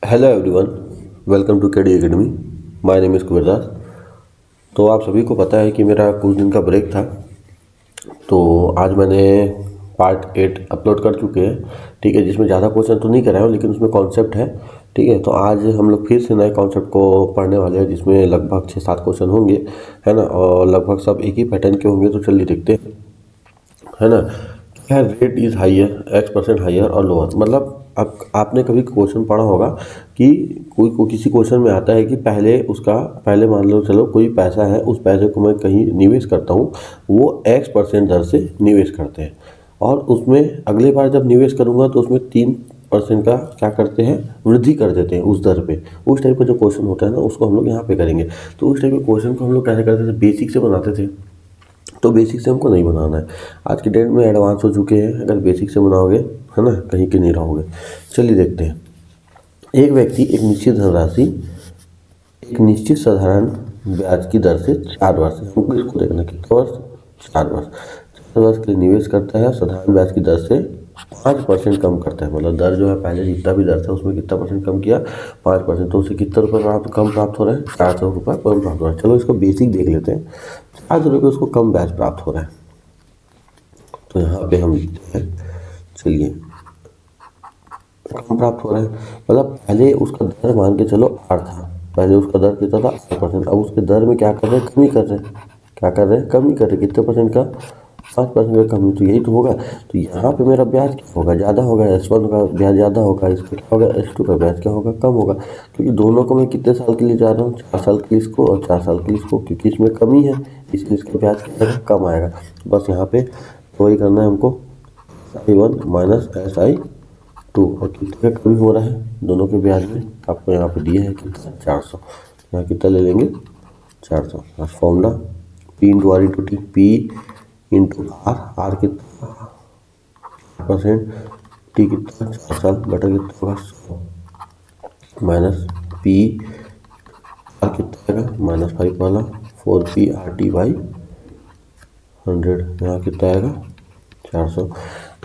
Hello everyone, welcome to KD academy. My name is Kuberdas. तो आप सभी को पता है कि मेरा कुछ दिन का ब्रेक था, तो आज मैंने पार्ट 8 अपलोड कर चुके हैं। ठीक है, जिसमें ज़्यादा क्वेश्चन तो नहीं कराया हूँ, लेकिन उसमें कॉन्सेप्ट है। ठीक है, तो आज हम लोग फिर से नए कॉन्सेप्ट को पढ़ने वाले हैं, जिसमें लगभग 6-7 क्वेश्चन होंगे, है ना। और लगभग सब एक ही पैटर्न के होंगे, तो चलिए देखते हैं, है ना। क्या rate is higher, X% higher और लोअर। मतलब आपने कभी क्वेश्चन पढ़ा होगा कि कोई किसी क्वेश्चन में आता है कि पहले मान लो, चलो कोई पैसा है, उस पैसे को मैं कहीं निवेश करता हूँ, वो X% दर से निवेश करते हैं, और उसमें अगली बार जब निवेश करूँगा तो उसमें 3% का क्या करते हैं, वृद्धि कर देते हैं उस दर पे। उस टाइप का जो क्वेश्चन होता है ना, उसको हम लोग यहाँ पे करेंगे। तो उस टाइप के क्वेश्चन को हम लोग कैसे करते थे, बेसिक से बनाते थे। तो बेसिक से हमको नहीं बनाना है। आज की डेट में एडवांस हो चुके हैं, अगर बेसिक से बनाओगे, है ना, कहीं के नहीं रहोगे। चलिए देखते हैं। एक व्यक्ति एक निश्चित साधारण ब्याज की दर से 4 वर्ष, हमको इसको देखना कितना वर्ष, 4 वर्ष, 4 वर्ष के लिए निवेश करता है। साधारण ब्याज की दर से 5% कम करता है। मतलब दर जो है, पहले जितना भी दर था उसमें कितना परसेंट कम किया, 5%। तो उसे कितना रुपये कम प्राप्त हो रहा है, 400 रुपये कम प्राप्त हो रहा है। चलो इसको बेसिक देख लेते हैं। 400 रुपये उसको कम ब्याज प्राप्त हो रहा है। तो यहाँ पे हम लिखते हैं, चलिए, कम प्राप्त हो रहा है। मतलब पहले उसका दर मान के चलो 8 था, पहले उसका दर कितना था, 8%। अब उसके दर में क्या कर रहे हैं, कमी कर रहे हैं। क्या कर रहे हैं, कमी कर रहे हैं। कितने परसेंट का, 5% का कमी। तो यही तो होगा। तो यहाँ पे मेरा ब्याज क्या होगा, ज़्यादा होगा। S1 का ब्याज ज़्यादा होगा, इसका क्या होगा, S2 का ब्याज क्या होगा, कम होगा। क्योंकि दोनों को मैं कितने साल के लिए जा रहा हूँ, 4 साल के लिए इसको और 4 साल के लिए इसको, क्योंकि इसमें कमी है, इसलिए इसका ब्याज क्या आएगा, कम आएगा। बस यहाँ पे वही करना है हमको, SI1 माइनस SI2। और कितने का कमी हो रहा है दोनों के ब्याज में, आपको यहाँ पे दिया है कितना, 400। यहाँ कितना ले लेंगे, 400। बस formula P into R into T, P into R कितना, 5%, टी कितना, 4 साल, बटा कितना होगा, 100, माइनस P आर कितना आएगा, -5 वाला, 4PRT/100। यहाँ कितना आएगा, 400।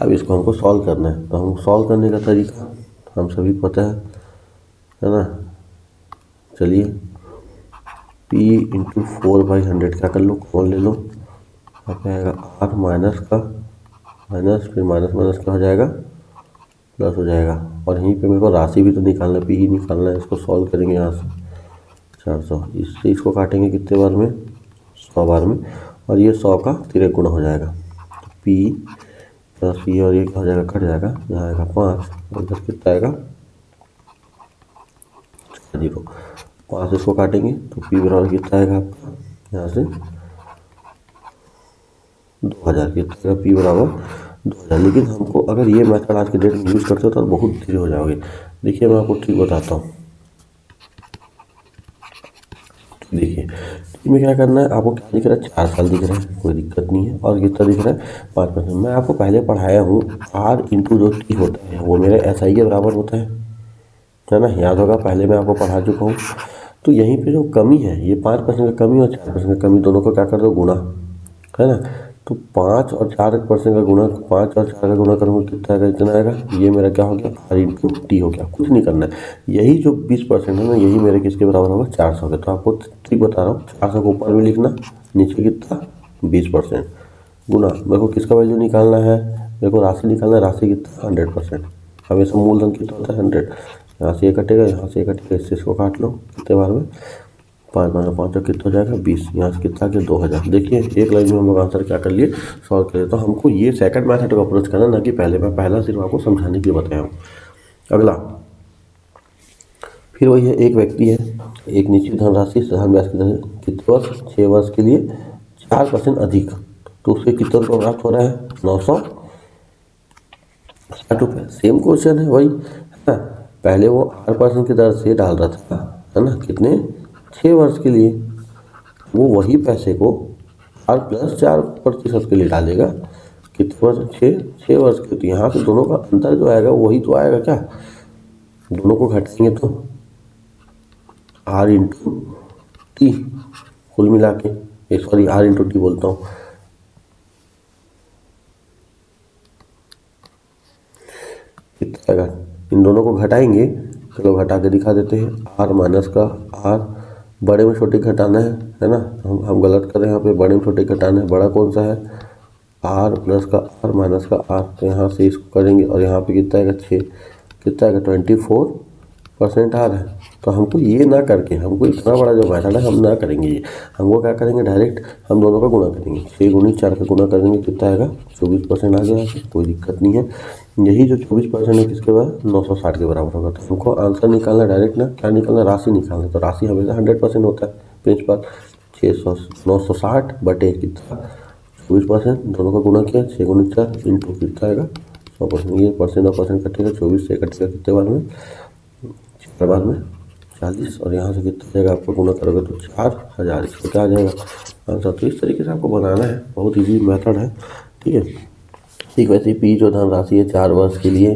अब इसको हमको सॉल्व करना है। तो हम सॉल्व करने का तरीका हम सभी को पता है ना। चलिए, P इंटू 4/100 क्या कर लो, कॉमन ले लो। यहाँ पे आएगा R माइनस का माइनस, फिर माइनस माइनस क्या हो जाएगा, प्लस हो जाएगा। और यहीं पे मेरे को राशि भी तो निकालना है, P ही निकालना है। इसको सॉल्व करेंगे यहाँ से, 400 इससे इसको काटेंगे कितने बार में, 100 बार में। और ये 100 का तिरक गुना हो जाएगा। तो P प्लस ये और ये क्या हो जाएगा, कट जाएगा। यहाँ आएगा 5 और इधर कितना आएगा, 0। 5 इसको काटेंगे तो P बराबर कितना आएगा आपका, यहाँ से 2000 कितना आएगा, P बराबर 2000। लेकिन हमको अगर ये मेथड आज के डेट में यूज़ करते हो तो बहुत धीरे हो जाओगे। देखिए मैं आपको ठीक बताता हूँ। देखिए इसमें क्या करना है, आपको क्या दिख रहा है, 4 साल दिख रहा है, कोई दिक्कत नहीं है। और कितना दिख रहा है, 5%। मैं आपको पहले पढ़ाया हूँ, R इंटू जो T होता है वो मेरे SI के बराबर होता है ना, याद होगा, पहले मैं आपको पढ़ा चुका हूँ। तो यहीं पे जो कमी है, ये 5% का कमी और 4% का कमी, दोनों को क्या कर दो, गुणा, है ना। तो 5 और 4% का गुणा, 5 और 4 का गुणा करूँगा कितना आएगा, इतना आएगा। ये मेरा क्या हो गया, R इंटू टी हो गया। कुछ नहीं करना है, यही जो 20% है ना, यही मेरे किसके बराबर होगा, 400 के। तो आपको ठीक बता रहा हूँ, 400 को ऊपर में लिखना, नीचे कितना, 20% गुना। मेरे को किसका वैल्यू निकालना है, मेरे को राशि निकालना है। राशि कितना, 100%। हमेशा मूलधन कितना होता है, 100। यहाँ से ये कटेगा, यहाँ से ये कटेगा, इससे इसको काट लो कितने बार में, 5 बार में 5 कितना हो जाएगा, 20। यहाँ से कितना आ गया, 2000। देखिए एक लाइन में हम लोग आंसर क्या कर लिए, सॉल्व कर लिए। तो हमको ये सेकंड मेथड को अप्रोच करना, ना कि पहले। मैं पहला सिर्फ आपको समझाने के लिए बताया हूँ। अगला फिर वही है, एक व्यक्ति है, एक निश्चित धनराशि साधारण ब्याज की दर कितने वर्ष, 6 वर्ष के लिए 4% अधिक। तो उसके कितने रुपये प्राप्त हो रहा है, 960 रुपये। सेम क्वेश्चन है वही, है ना। पहले वो 8% की दर से डाल रहा था, है ना, कितने, 6 वर्ष के लिए। वो वही पैसे को R प्लस 4% के लिए डालेगा, कितने वर्ष, 6 वर्ष के। तो यहाँ से दोनों का अंतर जो आएगा वही तो आएगा क्या, दोनों को घटाएंगे तो R इंटू टी, कुल मिला के, सॉरी R इंटू टी बोलता हूँ, कितना आएगा, इन दोनों को घटाएंगे चलो घटा के दिखा देते हैं। आर माइनस का आर, बड़े में छोटे घटाना है ना, हम गलत कर रहे हैं यहाँ पे, बड़े में छोटे घटाना है। बड़ा कौन सा है, आर प्लस का आर माइनस का आर, तो यहाँ से इसको करेंगे और यहाँ पे कितना आएगा 6, कितना आएगा 24% आर है। तो हमको ये ना करके, हमको इतना बड़ा जो मेथड है हम ना करेंगे ये, हमको क्या करेंगे डायरेक्ट हम दोनों का गुणा करेंगे। 6 गुणित 4 का गुणा करेंगे, कितना आएगा 24% आ गया, कोई दिक्कत नहीं है। यही जो 24% है किसके बाद 960 के बराबर होगा। तो हमको आंसर निकालना डायरेक्ट ना, क्या निकालना, राशि निकालना। तो राशि हमेशा 100% होता है प्रिंसिपल। 960 बटे कितना 24%, दोनों का गुणा किया, 6 गुणित 4 इंटू कितना आएगा 100%। ये परसेंट और परसेंट कटेगा, 24 से कटेगा कितने बार में, 4 बार में 40, और यहाँ से कितना जाएगा आपको गुणा करोगे तो 4000, इसको क्या आ जाएगा आंसर। तो इस तरीके से आपको बनाना है, बहुत इजी मेथड है, ठीक है। ठीक, वैसे पी जो धनराशि है 4 वर्ष के लिए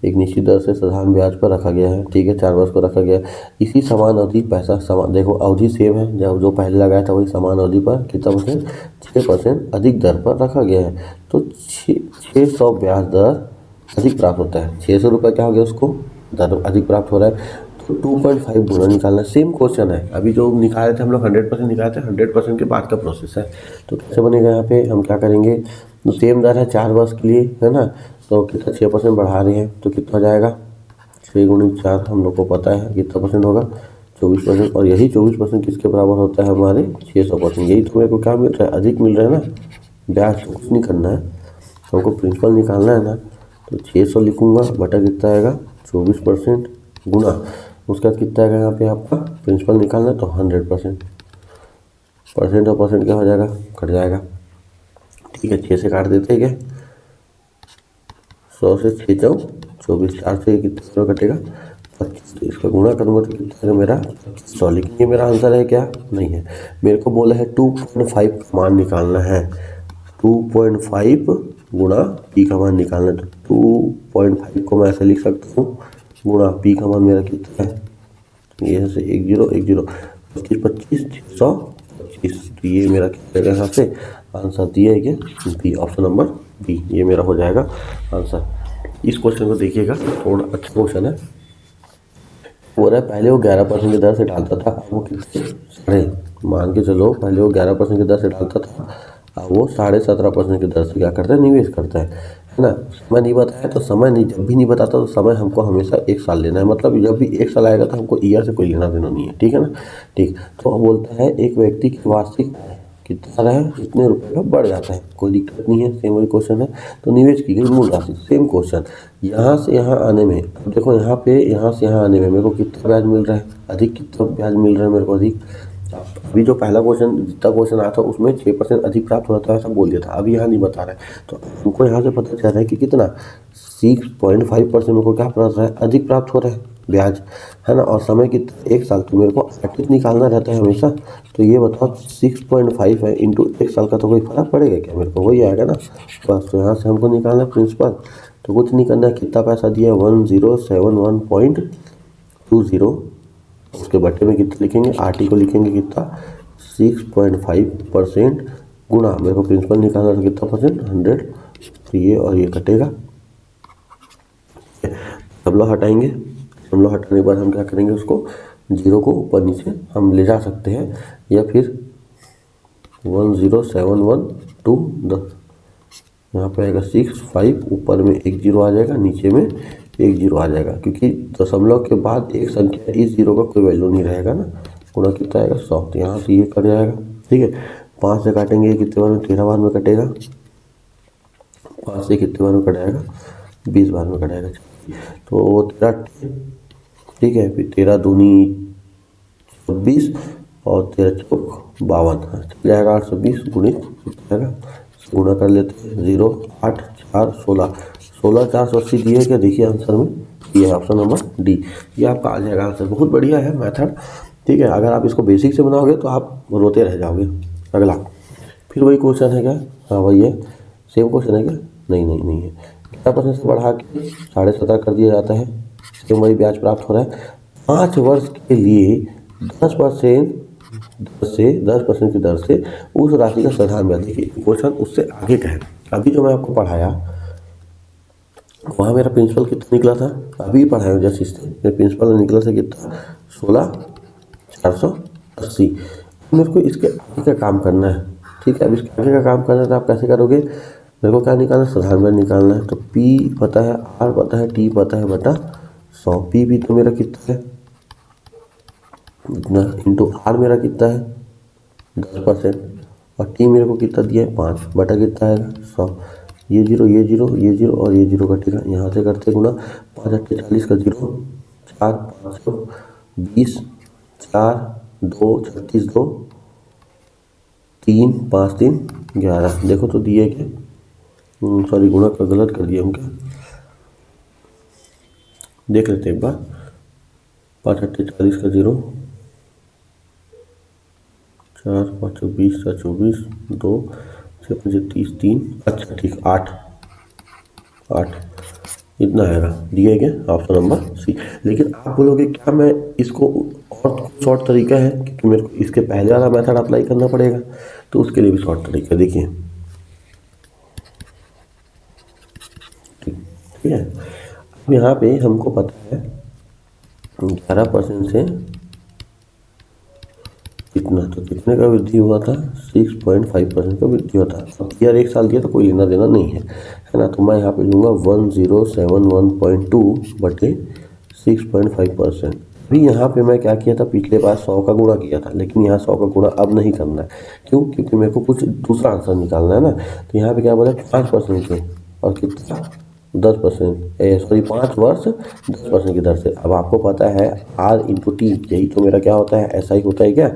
एक निश्चित दर से साधारण ब्याज पर रखा गया है, ठीक है, 4 वर्ष को रखा गया है। इसी समान अवधि पैसा समान, देखो अवधि सेम है, जब जो पहले लगाया था वही समान अवधि पर कितना परसेंट, 6% अधिक दर पर रखा गया है। तो 600 ब्याज दर अधिक प्राप्त होता है। 600 रुपये क्या हो गया, उसको दर अधिक प्राप्त हो रहा है। तो 2.5 गुना निकालना, सेम क्वेश्चन है। अभी जो निकाले थे हम लोग 100% निकाले थे, 100% के बाद का प्रोसेस है। तो कैसे बनेगा, यहाँ पे हम क्या करेंगे, तो सेम दर है 4 वर्ष के लिए, है ना। तो कितना 6% बढ़ा रहे हैं, तो कितना हो जाएगा 6 गुणित 4, हम लोग को पता है कितना परसेंट होगा 24%। और यही 24% किसके बराबर होता है, हमारे 600%। यही तो मेरे को क्या मिल रहा है, अधिक मिल रहा है ना, ब्याज कुछ नहीं करना है, हमको प्रिंसिपल निकालना है ना। तो 600 लिखूंगा बटा कितना आएगा 24% गुना, उसके बाद कितना आएगा यहाँ पे आपका प्रिंसिपल निकालना है तो 100%। परसेंट और परसेंट क्या हो जाएगा, कट जाएगा, ठीक है। 6 से काट देते हैं क्या, 100 से 6 चौक 24, 4 से कितना कटेगा 25, तो इसका गुणा करूँगा तो कितना है मेरा 100। लेकिन ये मेरा आंसर है क्या, नहीं है। मेरे को बोला है 2.5 का मान निकालना है, 2.5 गुणा पी का मान निकालना है। तो 2.5 को मैं ऐसे लिख सकता हूँ, गुणा पी का मान मेरा कितना है, ये से 10 10 25 25 625। तो ये मेरा कितना का हिसाब से आंसर दिया है क्या, बी, ऑप्शन नंबर बी, ये मेरा हो जाएगा आंसर। इस क्वेश्चन को देखिएगा, थोड़ा अच्छा क्वेश्चन है। हो रहा है पहले वो 11% की दर से डालता था, अब वो कितने साढ़े, मान के चलो पहले वो 11% की दर से डालता था, अब वो 17.5% की दर से क्या करता है, निवेश करता है ना। समय नहीं बताया तो समय नहीं, जब भी नहीं बताता तो समय हमको हमेशा 1 साल लेना है, मतलब जब भी 1 साल आएगा तो हमको ईयर से कोई लेना देना नहीं है, ठीक है ना। ठीक, तो अब बोलता है एक व्यक्ति की वार्षिक कितना रहा है, इतने रुपए का बढ़ जाता है, कोई दिक्कत नहीं है, सेम वही क्वेश्चन है। तो निवेश की गई मूल राशि, सेम क्वेश्चन, यहाँ से यहाँ आने में, अब देखो यहाँ पे यहाँ से यहाँ आने में मेरे को कितना ब्याज मिल रहा है, अधिक, कितना ब्याज मिल रहा है मेरे को अधिक। अभी जो पहला क्वेश्चन, जितना क्वेश्चन आया था उसमें 6% अधिक प्राप्त होता है ऐसा बोल दिया था, अभी यहाँ नहीं बता रहा है। तो हमको यहाँ से पता चल रहा है कि कितना 6.5% मेरे को क्या प्राप्त रहा है, अधिक प्राप्त हो रहा है ब्याज, है ना। और समय कितना 1 साल, तो मेरे को एटलीस्ट निकालना रहता है हमेशा। तो ये बताओ 6.5 है इंटू 1 साल का, तो कोई फर्क पड़ेगा क्या, मेरे को वही आएगा ना बस। तो यहाँ से हमको निकालना है प्रिंसिपल, तो कुछ नहीं करना है, कितना पैसा दिया है 1071.20, उसके बट्टे में कितना लिखेंगे, आरटी को लिखेंगे कितना 6.5% गुणा, मेरे को प्रिंसिपल निकालना था कितना परसेंट 100, तो ये और ये कटेगा, दशमलव हटाएंगे, दशमलव हटाने के बाद हम क्या करेंगे, उसको 0 को ऊपर नीचे हम ले जा सकते हैं, या फिर 1071.2, यहाँ पे आएगा 65, ऊपर में 1 0 आ जाएगा, नीचे में 1 0 आ जाएगा, क्योंकि दशमलव के बाद एक संख्या इस 0 का कोई वैल्यू नहीं रहेगा ना। गुणा कितना आएगा 100, तो यहाँ से ये कट जाएगा, ठीक है। 5 से काटेंगे कितने बार में, 13 बार में कटेगा, 5 से कितने बार में कटाएगा 20 बार में कटाएगा, तो वो 13, ठीक है। फिर 13 दूनी 26 और 13 चौक 52, चल जाएगा 820 गुणित जाएगा, गुणा कर लेते हैं 0 8 4 16 480 दिए क्या, देखिए आंसर में ये है ऑप्शन नंबर डी, ये आपका आ जाएगा आंसर। बहुत बढ़िया है मेथड, ठीक है। अगर आप इसको बेसिक से बनाओगे तो आप रोते रह जाओगे। अगला फिर वही क्वेश्चन है क्या, हाँ वही है, सेम क्वेश्चन है क्या, नहीं है। 11% से बढ़ा के 17.5 कर दिया जाता है, सेम वही ब्याज प्राप्त हो रहा है। 5 वर्ष के लिए 10% की दर से उस राशि का साधारण ब्याज, देखिए क्वेश्चन उससे आगे का है। अभी जो मैं आपको पढ़ाया वहाँ मेरा प्रिंसिपल कितना निकला था, अभी पढ़ाया हूँ जस्ट इससे, मेरा प्रिंसिपल निकला था कितना, 16,480। मेरे को इसके आगे का काम करना है, ठीक है। अब इसके आगे का काम करना है तो आप कैसे करोगे, मेरे को क्या निकालना है, साधारण ब्याज निकालना है। तो P पता है, R पता है, T पता है बटा 100। P भी तो मेरा कितना है, इतना, इंटू R मेरा कितना है 10%, और T मेरे को कितना दिया है 5 बटा कितना आएगा 100। ये जीरो ये जीरो ये जीरो और ये जीरो कटेगा, यहाँ से करते गुना, 5 8 40 का जीरो, 4 5 20, 4 2 36 2, 3 5 3 11। देखो तो दिए क्या, सॉरी गुणा का गलत कर दिया हम क्या, देख लेते एक बार। 5 8 40 का जीरो, 4 5 20 4 24 2 6 5 30 3, अच्छा ठीक 8 इतना आएगा, दिया है क्या, ऑप्शन नंबर सी। लेकिन आप बोलोगे क्या मैं इसको और शॉर्ट तरीका है, क्योंकि मेरे को इसके पहले वाला मेथड अप्लाई करना पड़ेगा, तो उसके लिए भी शॉर्ट तरीका देखिए, ठीक है। अब यहाँ पे हमको पता है 11% से कितना, तो कितने का वृद्धि हुआ था, 6.5% का वृद्धि होता है। अब ईयर एक साल दिया तो कोई लेना देना नहीं है ना, तो मैं यहाँ पे लूँगा 1071.2 बटे 6.5%। अभी यहाँ पे मैं क्या किया था, पिछले बार 100 का गुणा किया था, लेकिन यहाँ 100 का गुणा अब नहीं करना है। क्यों, क्योंकि मेरे को कुछ दूसरा आंसर निकालना है ना। तो यहाँ पे क्या बोला 5% के, और कितना 10%, सॉरी 5 वर्ष 10% की दर से। अब आपको पता है R इंटू टी, यही तो मेरा क्या होता है, SI होता है क्या,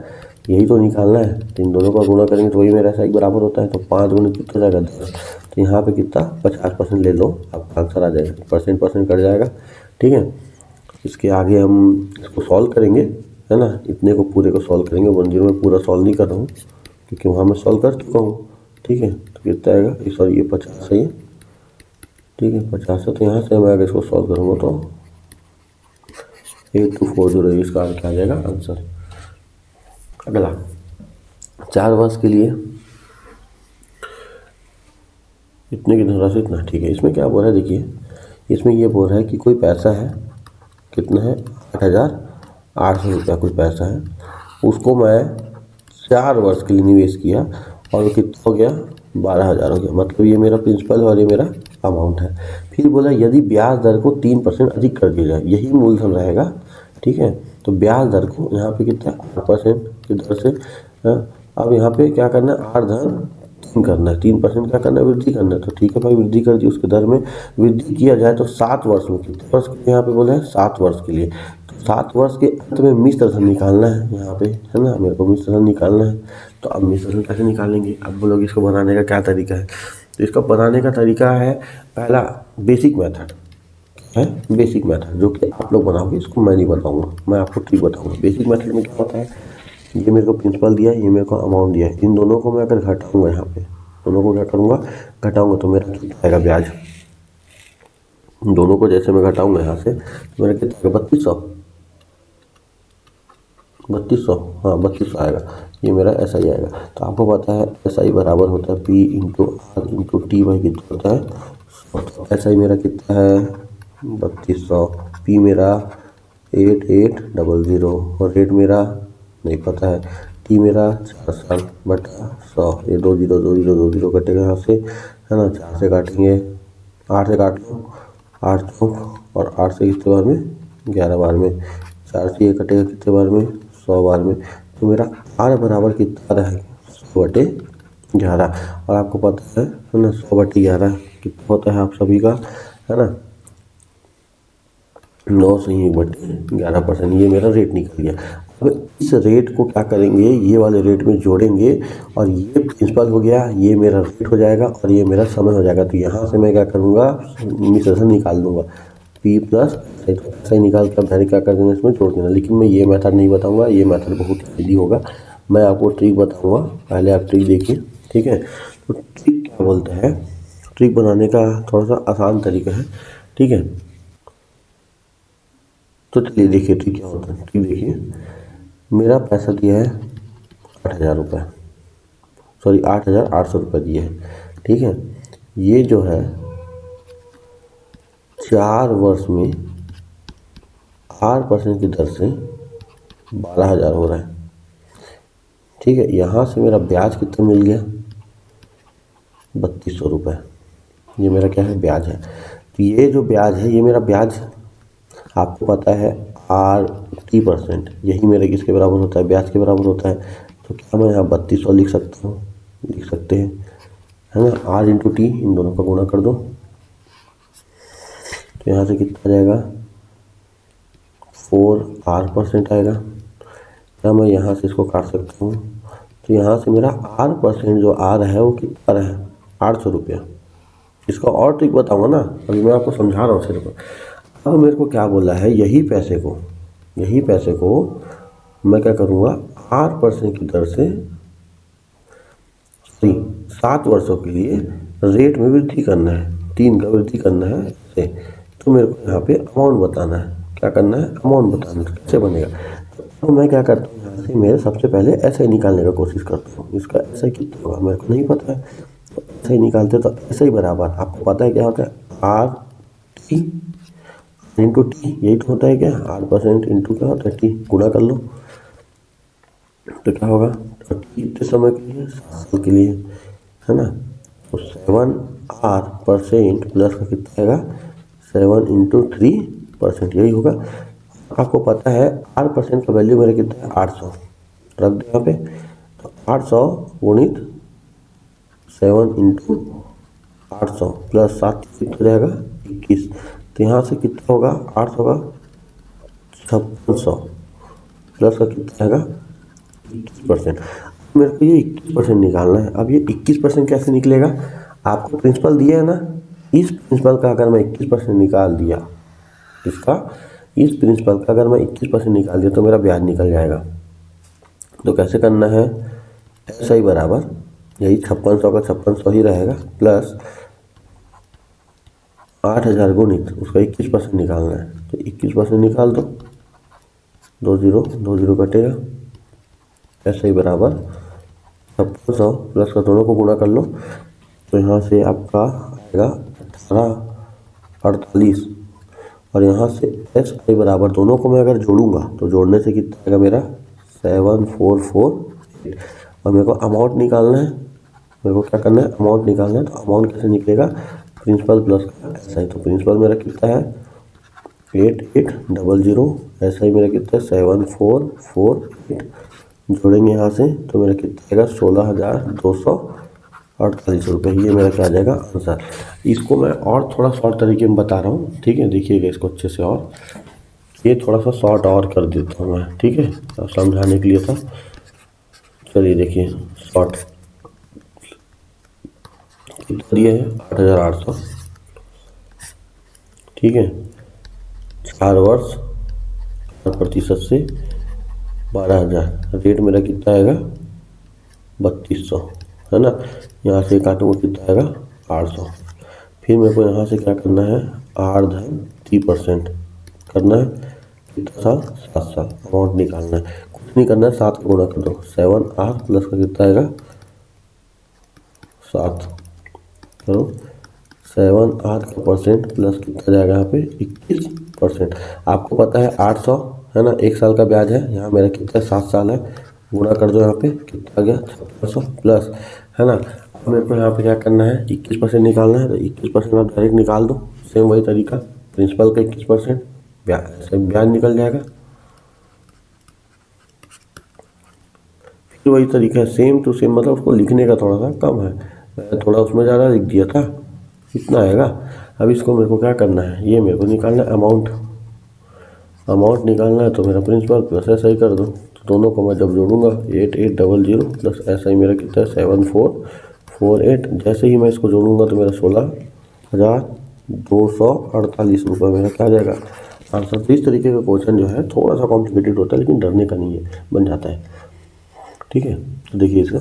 यही तो निकालना है। तो इन दोनों का गुणा करेंगे तो वही मेरा SI बराबर होता है। तो 5 गुना कितना हो जाएगा 10, तो यहाँ पे कितना 50% ले लो, आपका आंसर आ जाएगा, परसेंट कट जाएगा, ठीक है। इसके आगे हम इसको सॉल्व करेंगे, है ना, इतने को पूरे को सॉल्व करेंगे। 10 में पूरा सॉल्व नहीं कर रहा हूँ क्योंकि वहाँ मैं सॉल्व कर चुका हूँ, ठीक है। तो कितना आएगा, सॉरी ये 50 है, ठीक है 50 है। तो यहाँ से मैं अगर इसको सॉल्व करूँगा तो 8240 इसका क्या आ जाएगा आंसर। अगला 4 वर्ष के लिए इतने की धनराशि इतना, ठीक है। इसमें क्या बोल रहा है, देखिए इसमें ये बोल रहा है कि कोई पैसा है, कितना है 8,800 रुपया कोई पैसा है, उसको मैं 4 वर्ष के लिए निवेश किया और वो कितना हो गया 12,000 हो गया। मतलब ये मेरा प्रिंसिपल और ये मेरा अमाउंट है। फिर बोला यदि ब्याज दर को 3% अधिक कर दिया जाए, यही मूलधन रहेगा, ठीक है। तो ब्याज दर को यहाँ पे कितना 8% की दर से, अब यहाँ पे क्या करना है, 8 धन 3 करना है, 3% क्या करना है, वृद्धि करना है। तो ठीक है भाई, वृद्धि कर दी, उसके दर में वृद्धि किया जाए तो 7 वर्ष में, कितने वर्ष के लिए यहाँ पे बोला है 7 वर्ष के लिए। तो 7 वर्ष के अंत में मिश्र धन निकालना है यहाँ पे, है ना, मेरे को मिश्र धन निकालना है। तो अब मिश्र धन कैसे निकालेंगे, अब बोलोगे इसको बनाने का क्या तरीका है। तो इसका बनाने का तरीका है, पहला बेसिक मेथड है, बेसिक मेथड जो कि आप लोग बनाओगे, इसको मैं नहीं बताऊंगा, मैं आपको ट्रिक बताऊंगा। बेसिक मेथड में क्या होता है, ये मेरे को प्रिंसिपल दिया है, ये मेरे को अमाउंट दिया है, इन दोनों को मैं अगर घटाऊंगा, यहाँ पे दोनों को क्या करूँगा, घटाऊंगा तो मेरा कितना आएगा ब्याज। दोनों को जैसे मैं घटाऊंगा यहाँ से तो मेरा कितना आएगा 3200, हाँ 3200 आएगा, ये मेरा SI आएगा। तो आपको पता है SI बराबर होता है P into R into T by कितना होता है, SI मेरा कितना है 3200, P मेरा 8800 और रेट मेरा नहीं पता है, T मेरा 4 साल बटा 100, ये 2 जीरो 2 जीरो 2 जीरो कटेगा यहाँ से, है ना, 4 से काटेंगे, 8 से काट लो, 8 चौक और 8 से कितने बार में 11 बार में, 4 से ये कटेगा कितने बार में 100 बार में। तो मेरा R बराबर कितना रहेगा 100/11, और आपको पता है ना 100/11 कितना होता है आप सभी का, है ना 9.1/11%। ये मेरा रेट निकल गया। अब इस रेट को क्या करेंगे, ये वाले रेट में जोड़ेंगे और ये प्रिंसिपल हो गया, ये मेरा रेट हो जाएगा और ये मेरा समय हो जाएगा। तो यहाँ से मैं क्या करूँगा, मिश्र धन निकाल दूंगा, P प्लस ऐसा ही निकाल कर मैंने क्या कर देना, इसमें जोड़ देना। लेकिन मैं ये मेथड नहीं बताऊँगा, ये मेथड बहुत ईजी होगा, मैं आपको ट्रिक बताऊँगा, पहले आप ट्रिक देखिए, ठीक है। तो ट्रिक क्या बोलता है, ट्रिक बनाने का थोड़ा सा आसान तरीका है, ठीक है। तो चलिए देखिए ट्रिक क्या होता है। ट्रिक देखिए, मेरा पैसा दिया है 8,000 रुपये, सॉरी 8,800 रुपये दिए हैं, ठीक है। ये जो है 4 वर्ष में 8% की दर से 12,000 हो रहा है। ठीक है, यहाँ से मेरा ब्याज कितना मिल गया? 3200 रुपये। ये मेरा क्या है? ब्याज है। तो ये जो ब्याज है ये मेरा ब्याज है। आपको पता है RT%, यही मेरे किसके बराबर होता है? ब्याज के बराबर होता है। तो क्या मैं यहाँ 3200 लिख सकता हूँ? लिख सकते हैं, है ना। R इंटू टी, इन दोनों का गुणा कर दो, तो यहाँ से कितना आ जाएगा? 4R% आएगा। क्या मैं यहाँ से इसको काट सकता हूँ? तो यहाँ से मेरा R% जो R है वो कितना है? 800 रुपया। इसका और ट्रिक बताऊँगा ना, अभी मैं आपको समझा रहा हूँ सिर्फ। अब मेरे को क्या बोला है? यही पैसे को मैं क्या करूँगा? 8% की दर से 7 वर्षों के लिए रेट में वृद्धि करना है, 3 का वृद्धि करना है ऐसे। तो मेरे को यहाँ पे अमाउंट बताना है। क्या करना है? अमाउंट बताना है। कैसे बनेगा? तो मैं क्या करता हूँ, यहाँ से मेरे सबसे पहले ऐसे निकालने का कोशिश करता हूँ। इसका ऐसे कितना होगा मेरे को नहीं पता है, तो ऐसे ही निकालते। तो ऐसे ही बराबर, आपको पता है क्या होता है? RT इंटू टी, यही तो होता है क्या? 8% इंटू क्या होता है? टी, गुणा कर लो। तो क्या होगा? तो टी कितने समय के लिए? 7 साल के लिए, है ना। तो 7R% प्लस का कितना आएगा? 7 इंटू 3%, यही होगा। आपको पता है R% का वैल्यू मेरा कितना है? 800। रख दो यहाँ पे। तो 800 गुणित 7 इंटू 800 प्लस 7 कितना जाएगा? 21। तो यहाँ से कितना होगा? 800 का 5600 प्लस का कितना आएगा? 21%। मेरे को ये 21% निकालना है। अब ये 21% कैसे निकलेगा? आपको प्रिंसिपल दिया है ना, इस प्रिंसिपल का अगर मैं 21% निकाल दिया, इस प्रिंसिपल का अगर मैं 21% निकाल दिया तो मेरा ब्याज निकल जाएगा। तो कैसे करना है? ऐसा ही बराबर, यही 5600 का 5600 ही रहेगा, प्लस 8000 गुणित उसका 21% निकालना है। तो 21% निकाल दो, 2 0 कटेगा। ऐसे ही बराबर 5600 प्लस का दोनों को गुणा कर लो, तो यहाँ से आपका आएगा 1848। और यहाँ से SI बराबर, दोनों को मैं अगर जोड़ूंगा तो जोड़ने से कितना आएगा मेरा? 7448। और मेरे को अमाउंट निकालना है। मेरे को क्या करना है? अमाउंट निकालना है। तो अमाउंट कैसे निकलेगा? प्रिंसिपल प्लस का SI। तो प्रिंसिपल मेरा कितना है? 8800। SI मेरा कितना है? 7448। जोड़ेंगे यहाँ से तो मेरा कितना आएगा? 16,248 रुपये। ये मेरा क्या आ जाएगा? आंसर। इसको मैं और थोड़ा शॉर्ट तरीके में बता रहा हूँ, ठीक है। देखिएगा इसको अच्छे से, और ये थोड़ा सा शॉर्ट और कर देता हूँ मैं, ठीक है, अब समझाने के लिए था। चलिए देखिए, शॉर्ट कितना दिया है? 8800, ठीक है। 4 वर्ष 4% से 12,000। रेट मेरा कितना आएगा? 3200, है ना। यहाँ से काटूंगा कितना आएगा? 800। फिर मेरे को यहाँ से क्या करना है? R/3% करना है। कितना था? 7 साल। अमाउंट निकालना है, कुछ नहीं करना है, 7 का गुणा कर दो। 7R प्लस का कितना आएगा? 7 करो। 7R का परसेंट प्लस कितना जाएगा यहाँ पे? 21%। आपको पता है 800, है ना, 1 साल का ब्याज है। यहाँ मेरा कितना? 7 साल है। गुणा कर दो, यहाँ पे कितना आ गया? 5600 प्लस, है ना। अब मेरे को यहाँ पे क्या करना है? 21% निकालना है। तो 21% आप डायरेक्ट निकाल दो। सेम वही तरीका, प्रिंसिपल का 21%, ब्याज निकल जाएगा। फिर वही तरीका है, सेम टू सेम, मतलब उसको लिखने का थोड़ा सा कम है, मैंने थोड़ा उसमें ज़्यादा लिख दिया था, इतना आएगा। अब इसको मेरे को क्या करना है? ये मेरे को निकालना है अमाउंट निकालना है। तो मेरा प्रिंसिपल प्लस SI कर दो। तो दोनों को मैं जब जोड़ूंगा 8800 प्लस SI मेरा कितना है? 7448। जैसे ही मैं इसको जोड़ूंगा तो मेरा 16,248 रुपये मेरा क्या आ जाएगा? आंसर। तो इस तरीके का क्वेश्चन जो है थोड़ा सा कॉम्प्लिकेटेड होता है, लेकिन डरने का नहीं है, बन जाता है, ठीक है। तो देखिए इसका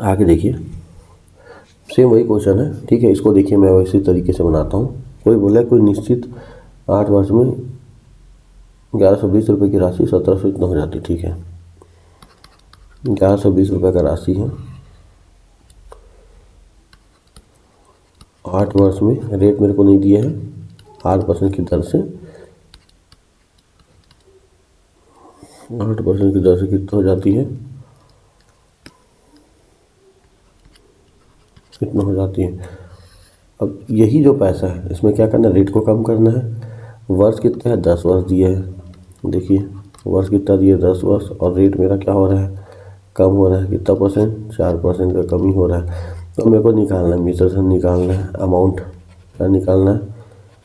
आगे देखिए, सेम वही क्वेश्चन है, ठीक है। इसको देखिए मैं वैसे तरीके से बनाता हूँ। कोई बोला है कोई निश्चित 8 वर्ष में 1120 रुपये की राशि 1700 इतना हो जाती, ठीक है। 1120 रुपये का राशि है, 8 वर्ष में, रेट मेरे को नहीं दिया है, 8% की दर से 8% की दर से कितना हो जाती है, कितना हो जाती है। अब यही जो पैसा है इसमें क्या करना है, रेट को कम करना है। वर्ष कितना है, 10 वर्ष दिया है। देखिए वर्ष कितना दिया, 10 वर्ष, और रेट मेरा क्या हो रहा है, कम हो रहा है। कितना परसेंट, 4% का कमी हो रहा है। तो मेरे को निकालना है, म्यूचुअल निकालना है, अमाउंट क्या निकालना है,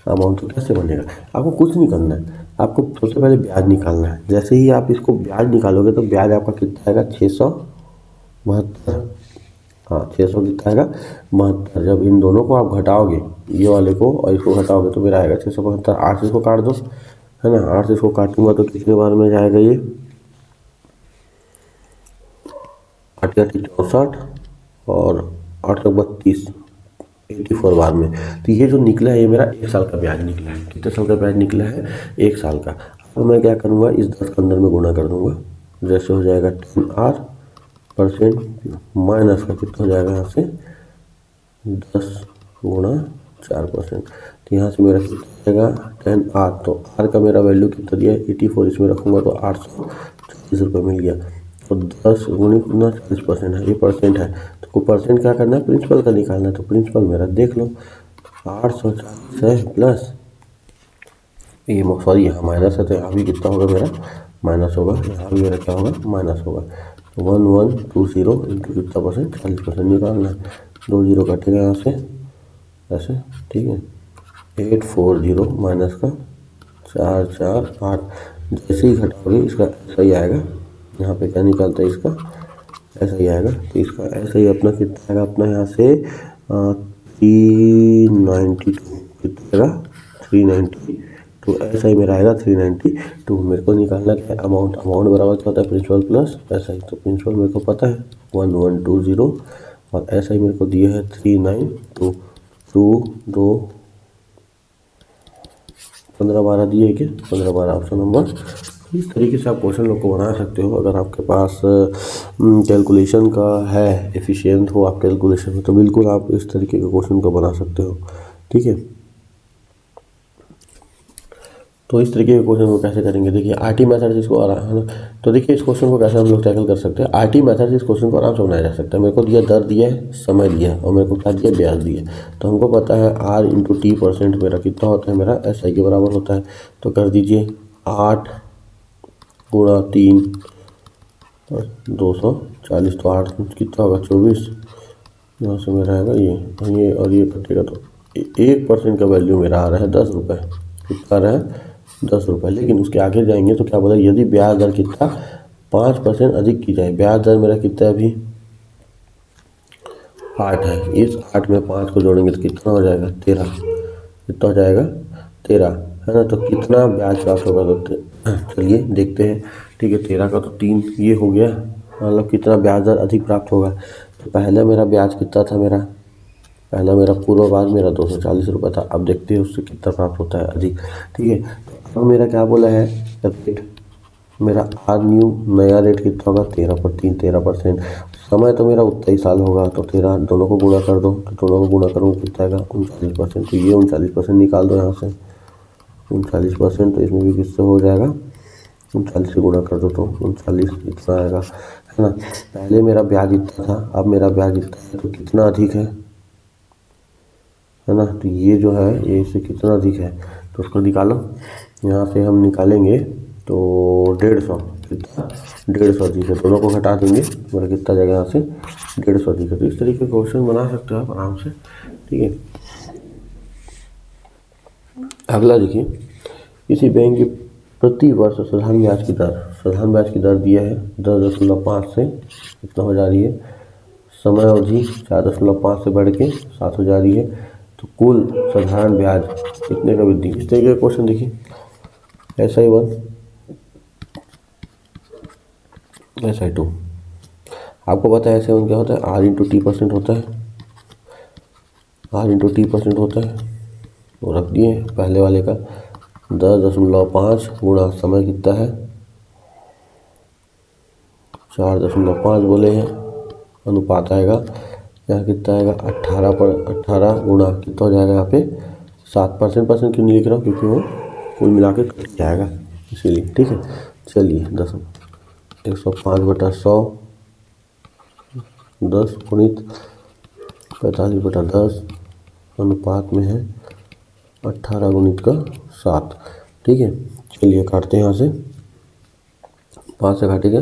अमाउंट। तो कैसे बनेगा, आपको कुछ नहीं करना है, आपको सबसे पहले ब्याज निकालना है। जैसे ही आप इसको ब्याज निकालोगे तो ब्याज आपका कितना आएगा, 672। हाँ 600 कितना आएगा, 72। जब इन दोनों को आप घटाओगे, ये वाले को और इसको घटाओगे, तो मेरा आएगा 672। 8 से इसको काट दो, है ना, 8 से इसको काटूंगा तो कितने बार में जाएगा ये, 8 या 64 और 8 32, 84 बार में। तो ये जो निकला है ये मेरा 1 साल का ब्याज निकला है। कितने साल का ब्याज निकला है, 1 साल का। अब मैं क्या करूँगा, इस 10 के अंदर में गुना कर दूंगा। जैसे हो जाएगा 10R% माइनस का कितना हो जाएगा यहाँ से, 10 गुणा 4%। तो यहाँ से मेरा कितना आएगा, 10R। तो R का मेरा वैल्यू कितना दिया है, 84, इसमें रखूँगा तो 840 रुपये मिल गया। तो 10 गुणित 40% है, ये परसेंट है। तो परसेंट क्या करना है, प्रिंसिपल का निकालना है। तो प्रिंसिपल मेरा देख लो 840 है प्लस ये, सॉरी यहाँ माइनस है तो यहाँ भी कितना होगा मेरा, माइनस होगा। यहाँ भी मेरा क्या होगा, माइनस होगा। तो 1120 इंटू कितना परसेंट, 40% निकालना है। 2 जीरो कटेगा यहाँ से ऐसे, ठीक है। 840 माइनस का 448, जैसे ही घटाओगे इसका ऐसा ही आएगा। यहाँ पे क्या निकालता है इसका, ऐसा ही आएगा। तो इसका ऐसा ही अपना कितना आएगा, अपना यहाँ से 392 कितना आएगा, 392। तो ऐसा ही मेरा आएगा 392। मेरे को निकालना क्या है, अमाउंट। अमाउंट बराबर क्या होता है, प्रिंसिपल प्लस ऐसा ही। तो प्रिंसिपल मेरे को पता है 1120, और ऐसा ही मेरे को दिया है 392। 15-12 दिए क्या, 15-12 ऑप्शन नंबर। इस तरीके से आप क्वेश्चन लोग को बना सकते हो। अगर आपके पास कैलकुलेशन का है, एफिशिएंट हो आप कैलकुलेशन में, तो बिल्कुल आप इस तरीके के क्वेश्चन को बना सकते हो, ठीक है। तो इस तरीके के क्वेश्चन को कैसे करेंगे, देखिए आरटी मेथड जिसको आ रहा है ना। तो देखिए इस क्वेश्चन को कैसे हम लोग टैकल कर सकते हैं। आरटी मेथड से इस क्वेश्चन को आराम से बनाया जा सकता है। मेरे को दिया दर दिया है, समय दिया है, और मेरे को क्या दिया, ब्याज दिया है। तो हमको पता है R इंटू T% मेरा कितना होता है, मेरा SI के बराबर होता है। तो कर दीजिए 8 गुणा 3 240, तो 8 कितना होगा, 24। यहाँ से मेरा आएगा ये और ये कटेगा, तो 1% का वैल्यू मेरा आ रहा है 10 रुपये। कितना आ रहा है, 10 रुपये। लेकिन उसके आगे जाएंगे तो क्या बोला, यदि ब्याज दर कितना 5% अधिक की जाए। ब्याज दर मेरा कितना है अभी, 8 है। इस 8 में 5 को जोड़ेंगे तो कितना हो जाएगा, 13। कितना हो जाएगा, 13, है ना। तो कितना ब्याज प्राप्त होगा, तो चलिए देखते हैं, ठीक है। 13 का तो 3 ये हो गया, मतलब कितना ब्याज दर अधिक प्राप्त होगा। तो पहले मेरा ब्याज कितना था, पहला मेरा पूर्वभाग मेरा 240 रुपये था। अब देखते हैं उससे कितना प्राप्त होता है अधिक, ठीक है। अब मेरा क्या बोला है, रेट मेरा आर न्यू नया रेट कितना होगा, 13%। समय तो मेरा उतना ही साल होगा। तो 13 दोनों को गुणा कर दो, तो दोनों को गुणा करूँ कितना आएगा, 39%। तो ये 39% निकाल दो यहाँ से, 39%। तो इसमें भी किससे हो जाएगा, 39 से गुणा कर दो तो 39 इतना आएगा, है ना। पहले मेरा ब्याज इतना था, अब मेरा ब्याज इतना है, तो कितना अधिक है ना। तो ये जो है ये इससे कितना अधिक है, तो उसको निकालो। यहाँ से हम निकालेंगे तो 150, कितना 150 अधिक है। दोनों को घटा देंगे, मेरा कितना जाएगा यहाँ से 150 अधिक है। तो इस तरीके का क्वेश्चन बना सकते हो आप आराम से, ठीक है। अगला देखिए, किसी बैंक की प्रति वर्ष साधारण ब्याज की दर दिया है 10.5 से कितना हो जा रही है, समय अवधि 4.5 से बढ़ के 7 हो जा रही है। तो कुल साधारण ब्याज कितने का वृद्धि। इस तरीके का क्वेश्चन देखिए, SI1 SI2। आपको पता है SI1 क्या होता है, R इंटू T% होता है, R इंटू T% होता है। वो रख दिए पहले वाले का 10.5 गुणा समय कितना है, 4.5 बोले हैं, अनुपात आएगा यहाँ कितना आएगा 18 गुणा कितना हो जाएगा यहाँ पे 7% क्यों नहीं लिख रहा हूँ, क्योंकि वो कुल मिला के कट जाएगा इसीलिए। ठीक है, चलिए 105/100 10 गुणित 45/10 अनुपात में है 18 गुणित का 7। ठीक है, चलिए काटते हैं यहाँ से। 5 से काटेगा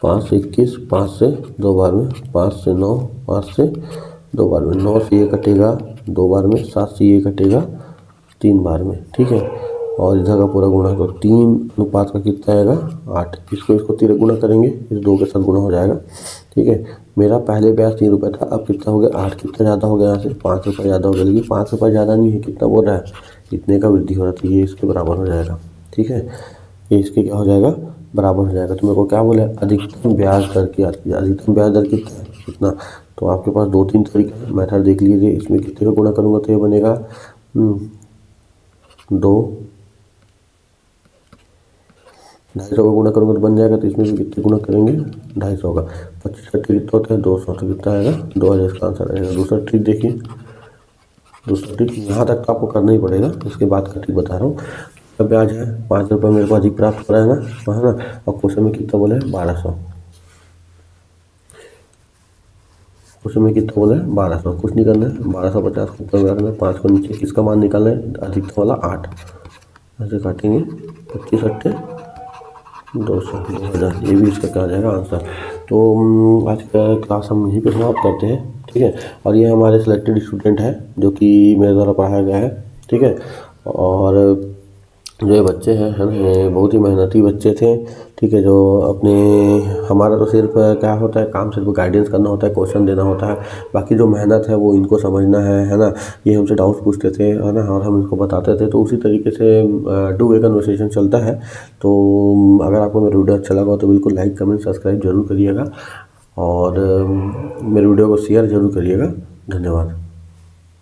5 से 21, 5 से 2 बार में, 5 से 9, 5 से 2 बार में, 9 से ये कटेगा 2 बार में, 7 से ये कटेगा 3 बार में। ठीक है, और इधर का पूरा गुणा तो 3 अनुपात का कितना आएगा 8। इसको 3 गुना करेंगे, इस 2 के साथ गुना हो जाएगा। ठीक है, मेरा पहले ब्याज 3 रुपये था, अब कितना हो गया 8। कितना ज़्यादा हो गया यहाँ से 5 रुपये ज़्यादा हो गया, लेकिन 5 रुपये ज़्यादा नहीं है, कितना बोल रहा है इतने का वृद्धि हो रहा था, ये इसके बराबर हो जाएगा। ठीक है, ये इसके क्या हो जाएगा बराबर हो जाएगा। तो मेरे को क्या बोला अधिकतम ब्याज दर की याद कीजिए। अधिकतम ब्याज दर कितना है कितना, तो आपके पास 2-3 तरीका मेथड देख लीजिए। इसमें कितने का गुणा करूँगा तो ये बनेगा 2 250 का गुणा करूँगा तो बन जाएगा। तो इसमें भी कितने गुणा करेंगे 250 का, 25 का ट्रिक कितना होता है 200, तो कितना आएगा 2000 इसका आंसर आएगा। दूसरा ट्रिक देखिए, दूसरा ट्रिक यहाँ तक तो आपको करना ही पड़ेगा, इसके बाद का ट्रिक बता रहा हूँ। ब्याज है 5 रुपये मेरे को अधिक प्राप्त हो रहा है ना, है ना। और क्वेश्चन में कितना बोला है 1200, क्वेश्चन में कितना बोला है 1200, कुछ नहीं करना है 1250 को ऊपर रखना है, 5 को नीचे, किसका मान निकालना है अधिकतम वाला 8। ऐसे काटेंगे 25 8 200 2000, ये भी इसका क्या आ जाएगा आंसर। तो आज का क्लास हम यहीं पे समाप्त करते हैं। ठीक है, और ये हमारे सिलेक्टेड स्टूडेंट है जो कि मेरे द्वारा पढ़ाया गया है। ठीक है, और जो ये बच्चे हैं है ना, ये बहुत ही मेहनती बच्चे थे। ठीक है, जो अपने हमारा तो सिर्फ क्या होता है काम, सिर्फ गाइडेंस करना होता है, क्वेश्चन देना होता है, बाकी जो मेहनत है वो इनको समझना है ना। ये हमसे डाउट्स पूछते थे है ना, और हम इनको बताते थे। तो उसी तरीके से 2 वे कन्वर्सेशन चलता है। तो अगर आपको मेरा वीडियो अच्छा लगा तो बिल्कुल लाइक कमेंट सब्सक्राइब जरूर करिएगा, और मेरे वीडियो को शेयर जरूर करिएगा। धन्यवाद।